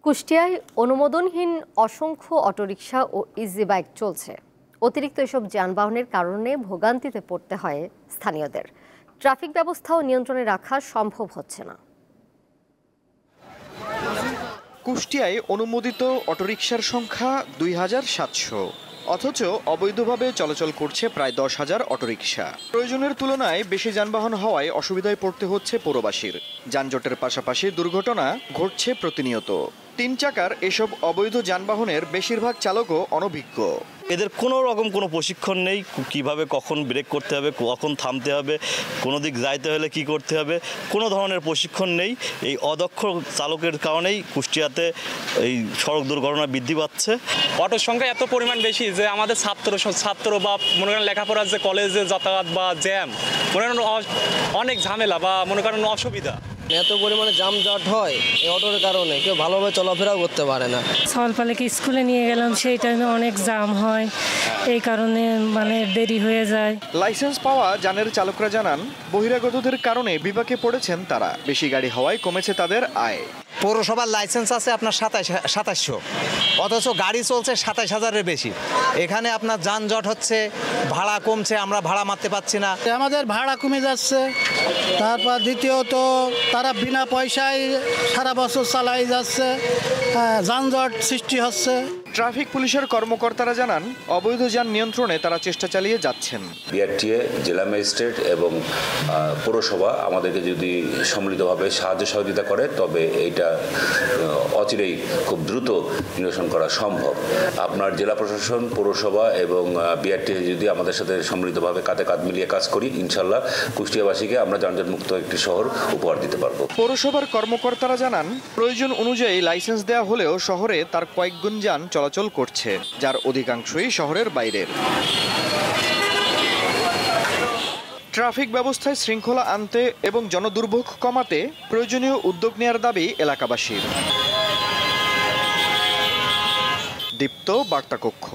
কুষ্টিয়ায় অনুমোদনহীন অসংখ্য অটোরিকশা ও easy bike চলছে। অতিরিক্ত এসব যানবাহনের কারণে ভোগান্তিতে পড়তে হয় স্থানীয়দের। ট্রাফিক ব্যবস্থাও নিয়ন্ত্রণে রাখা সম্ভব হচ্ছে না। কুষ্টিয়ায় অনুমোদিত অটোরিকশার সংখ্যা ২৭০০, অথচ অবৈধভাবে চলাচল করছে প্রায় ১০,০০০ অটোরিকশা। প্রয়োজনের তুলনায় বেশি যানবাহন হওয়ায় অসুবিধায় পড়তে হচ্ছে পৌরবাসীর। যানজটের পাশাপাশি দুর্ঘটনা ঘটছে প্রতিনিয়ত। ৩ চাকার এসব অবৈধ যানবাহনের বেশিরভাগ চালকও অনভিজ্ঞ। এদের কোনো রকম কোনো প্রশিক্ষণ নেই, কিভাবে কখন ব্রেক করতে হবে, কখন থামতে হবে, কোনো দিক যাইতে হলে কি করতে হবে, কোনো ধরনের প্রশিক্ষণ নেই। এই অদক্ষ চালকের কারণেই কুষ্টিয়াতে এই সড়ক দুর্ঘটনা বৃদ্ধি পাচ্ছে। অটোর সংখ্যা এত পরিমাণ বেশি যে আমাদের ছাত্র বা মনে করেন লেখাপড়ার যে কলেজে যাতায়াত বা জ্যাম, মনে করেন অনেক ঝামেলা বা মনে করেন অসুবিধা। এত পরিমাণে যানজট হয় এই অটোর কারণে, কেউ ভালোভাবে চলাফেরাও করতে পারে না। সকালপালেকে স্কুলে নিয়ে গেলাম, সেই টাইমে অনেক জ্যাম হয়, এই কারণে দেরি হয়ে যায়। লাইসেন্স পাওয়া যানের চালকরা জানান, বহিরাগতদের কারণে বিপাকে পড়েছেন তারা। বেশি গাড়ি হওয়ায় কমেছে তাদের আয়। পৌরসভার লাইসেন্স আছে আপনার ২৭০০, অথচ গাড়ি চলছে ২৭,০০০-এর বেশি। এখানে আপনার যানজট হচ্ছে, ভাড়া কমছে, আমরা ভাড়া মারতে পারছি না। আমাদের ভাড়া কমে যাচ্ছে, তারপর দ্বিতীয়ত তারা বিনা পয়সায় সারা বছর চালাই যাচ্ছে, যানজট সৃষ্টি হচ্ছে। ট্রাফিক পুলিশের কর্মকর্তারা জানান, অবৈধ যান নিয়ন্ত্রণে তারা চেষ্টা চালিয়ে যাচ্ছেন। বিআরটিএ, জেলা ম্যাজিস্ট্রেট এবং পৌরসভা আমাদেরকে যদি সম্মিলিতভাবে সাহায্য সহযোগিতা করে, তবে এইটা অচিরেই খুব দ্রুত নিরসন করা সম্ভব। আপনার জেলা প্রশাসন, পৌরসভা এবং বিআরটিএ যদি আমাদের সাথে সম্মিলিতভাবে কাঁধে কাঁধ মিলিয়ে কাজ করি, ইনশাল্লাহ কুষ্টিয়াবাসীকে আমরা যানজট মুক্ত একটি শহর উপহার দিতে পারবো। পৌরসভার কর্মকর্তারা জানান, প্রয়োজন অনুযায়ী লাইসেন্স দেওয়া হলেও শহরে তার কয়েকগুণ যান চলাচল করছে, যার অধিকাংশই শহরের বাইরের। ট্রাফিক ব্যবস্থায় শৃঙ্খলা আনতে এবং জনদুর্ভোগ কমাতে প্রয়োজনীয় উদ্যোগ নেওয়ার দাবি এলাকাবাসীর। দীপ্ত বার্তা কক্ষ।